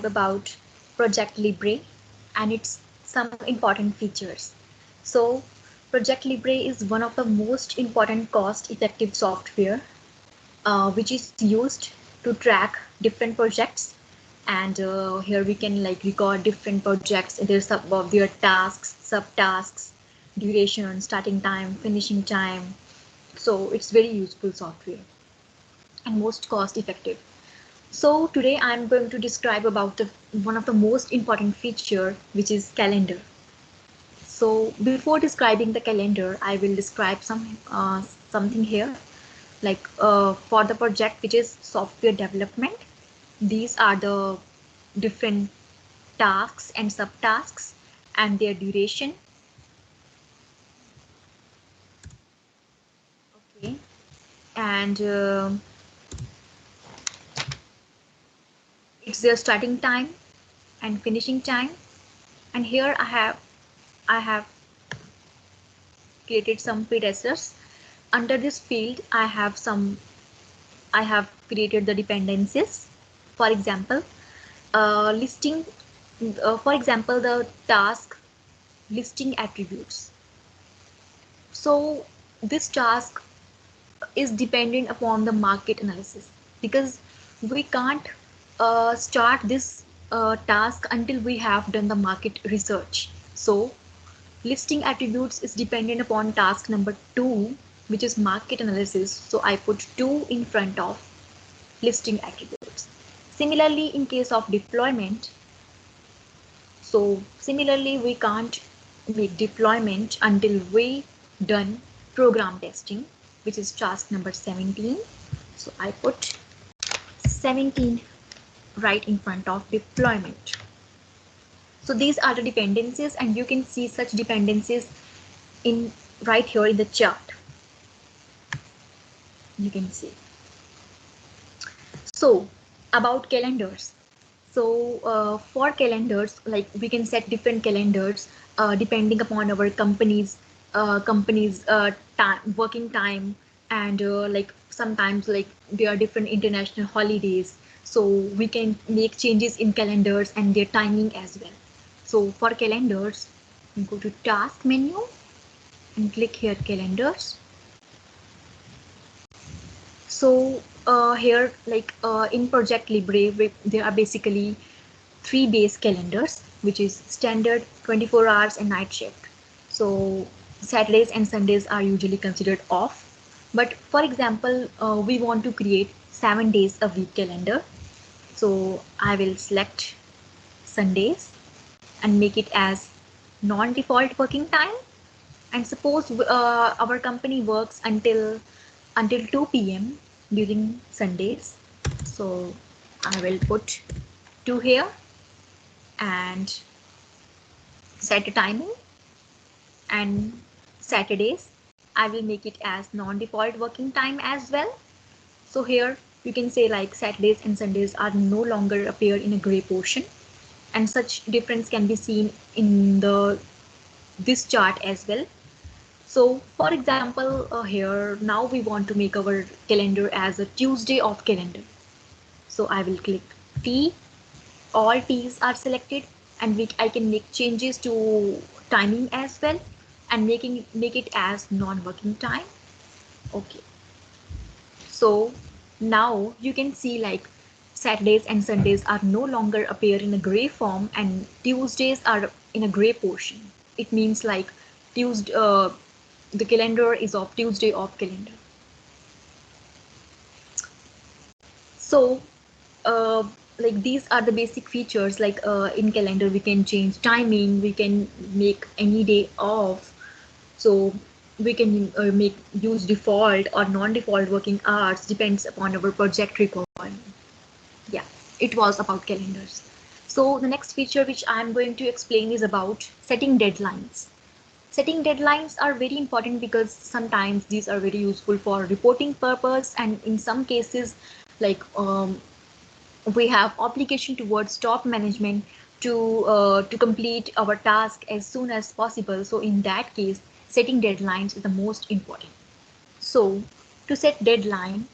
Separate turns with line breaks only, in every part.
describe about Project Libre and its some important features. So Project Libre is one of the most important cost-effective software which is used to track different projects, and here we can like record different projects, their tasks, subtasks, duration, starting time, finishing time. So it's very useful software and most cost effective. So today I'm going to describe about one of the most important feature, which is calendar. So before describing the calendar, I will describe something here. Like for the project which is software development, these are the different tasks and subtasks and their duration. Okay, and it's their starting time and finishing time. And here I have created some predecessors. Under this field, I have created the dependencies. For example, listing. For example, the task listing attributes. So this task is dependent upon the market analysis, because we can't start this task until we have done the market research. So listing attributes is dependent upon task number 2, which is market analysis. So I put 2 in front of listing attributes. Similarly, in case of deployment, so similarly we can't make deployment until we done program testing, which is task number 17. So I put 17 right in front of deployment. So these are the dependencies, and you can see such dependencies in right here in the chart. You can see. So about calendars. So for calendars, like we can set different calendars depending upon our company's working time, and like sometimes like there are different international holidays. So we can make changes in calendars and their timing as well. So for calendars, go to task menu and click here calendars. So here like in Project Libre, there are basically 3 base calendars, which is standard, 24 hours and night shift. So Saturdays and Sundays are usually considered off. But for example, we want to create 7 days a week calendar. So I will select Sundays and make it as non-default working time. And suppose our company works until 2 p.m. during Sundays. So I will put 2 here and set a timing. And Saturdays, I will make it as non-default working time as well. So here you can say like Saturdays and Sundays are no longer appear in a gray portion, and such difference can be seen in this chart as well. So for example, here now we want to make our calendar as a Tuesday off calendar. So I will click T, all T's are selected, and I can make changes to timing as well, and make it as non-working time. Okay. So now you can see like Saturdays and Sundays are no longer appear in a gray form, and Tuesdays are in a gray portion. It means like Tuesday, the calendar is of Tuesday off calendar. So like these are the basic features. Like in calendar we can change timing, we can make any day off, so we can use default or non-default working hours, depends upon our project requirement. Yeah, it was about calendars. So the next feature which I'm going to explain is about setting deadlines. Setting deadlines are very important because sometimes these are very useful for reporting purpose, and in some cases like we have obligation towards top management to complete our task as soon as possible. So in that case, setting deadlines is the most important. So to set deadline,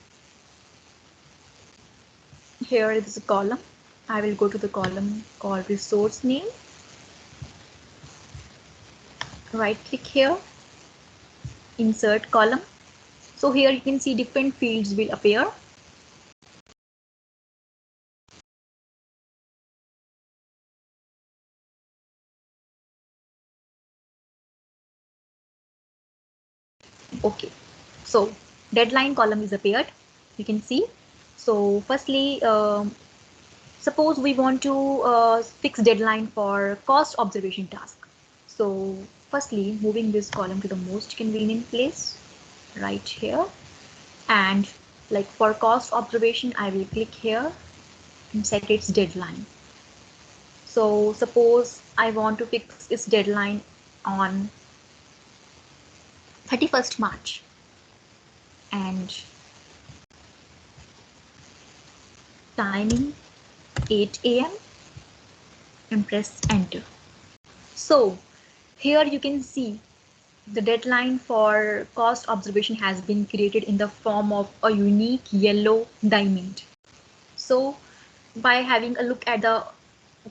here is a column I will go to the column called resource name. Right click here, insert column. So here you can see different fields will appear. Okay, so deadline column is appeared. You can see. So firstly, suppose we want to fix deadline for cost observation task. So firstly, moving this column to the most convenient place, right here. And like for cost observation, I will click here and set its deadline. So suppose I want to fix its deadline on 31st March and timing 8 a.m. and press enter. So here you can see the deadline for cost observation has been created in the form of a unique yellow diamond. So by having a look at the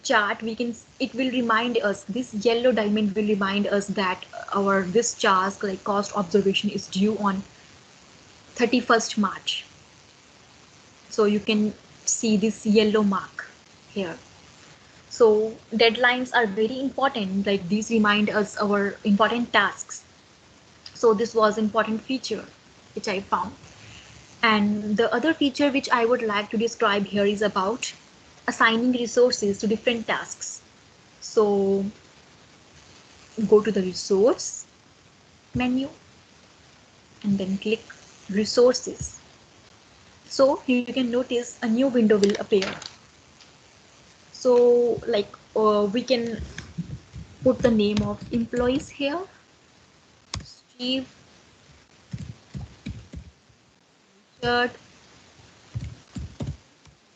chart, it will remind us, this yellow diamond will remind us that this task like cost observation is due on 31st March. So you can see this yellow mark here. So deadlines are very important, like these remind us our important tasks. So this was important feature which I found. And the other feature which I would like to describe here is about assigning resources to different tasks. So go to the resource menu and then click resources. So you can notice a new window will appear. So like we can put the name of employees here. Steve, Richard,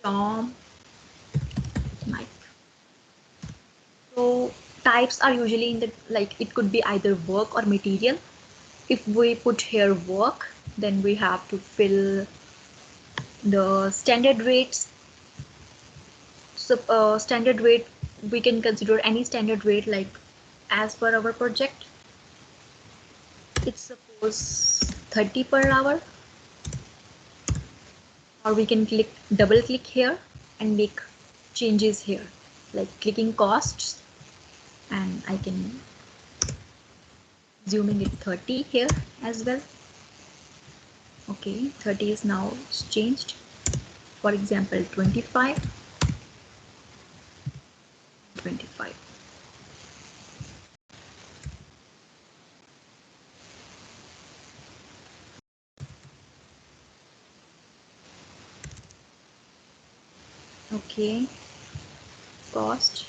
Tom, Mike. So types are usually in the, like it could be either work or material. If we put here work, then we have to fill the standard rates. So standard rate, we can consider any standard rate like as per our project. It's suppose 30 per hour. Or we can double click here and make changes here, like clicking costs, and I can zooming it 30 here as well. Okay, 30 is now changed. For example, 25. Okay, cost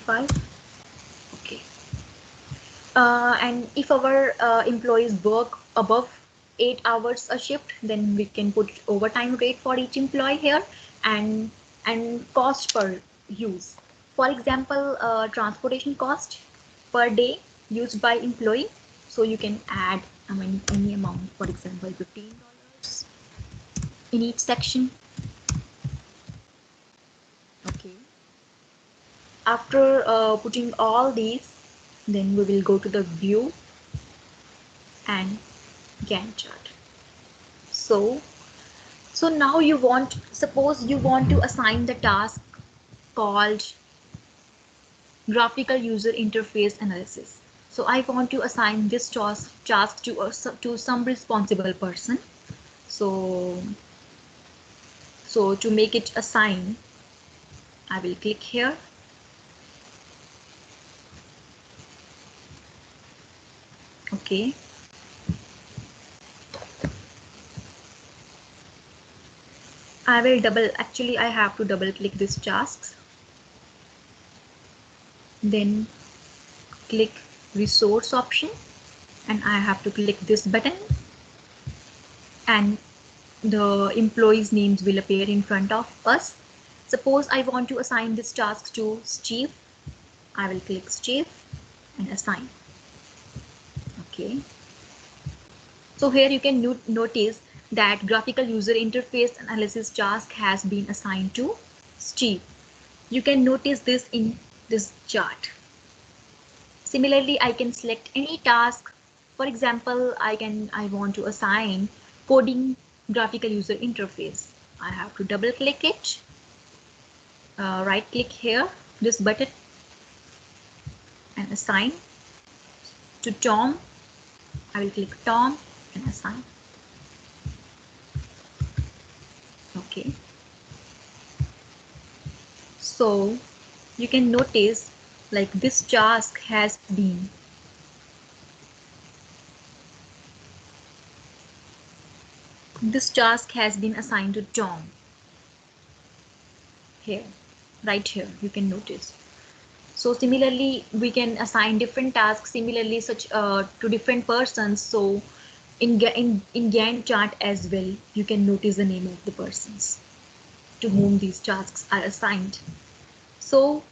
25. Okay. And if our employees work above 8 hours a shift, then we can put overtime rate for each employee here, and cost per use. For example, transportation cost per day used by employee. So you can add, I mean, any amount, for example, $15 in each section. Okay. After putting all these, then we will go to the view and Gantt chart. So now suppose you want to assign the task called graphical user interface analysis. So I want to assign this task to some responsible person. So to make it assign, I will click here. Okay. I have to double click this tasks. Then click resource option and I have to click this button, and the employees' names will appear in front of us. Suppose I want to assign this task to Steve. I will click Steve and assign. Okay. So here you can notice that graphical user interface analysis task has been assigned to Steve. You can notice this in this chart. Similarly, I can select any task. For example, I want to assign coding graphical user interface. I have to double click it, right click here, this button, and assign to Tom. I will click Tom and assign. Okay. So you can notice like this task has been assigned to Tom. Here, right here, you can notice. So similarly, we can assign different tasks similarly such to different persons. So in Gantt chart as well, you can notice the name of the persons to whom these tasks are assigned. So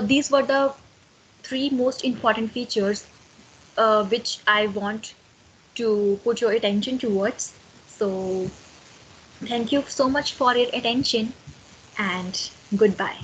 these were the 3 most important features which I want to put your attention towards. So thank you so much for your attention and goodbye.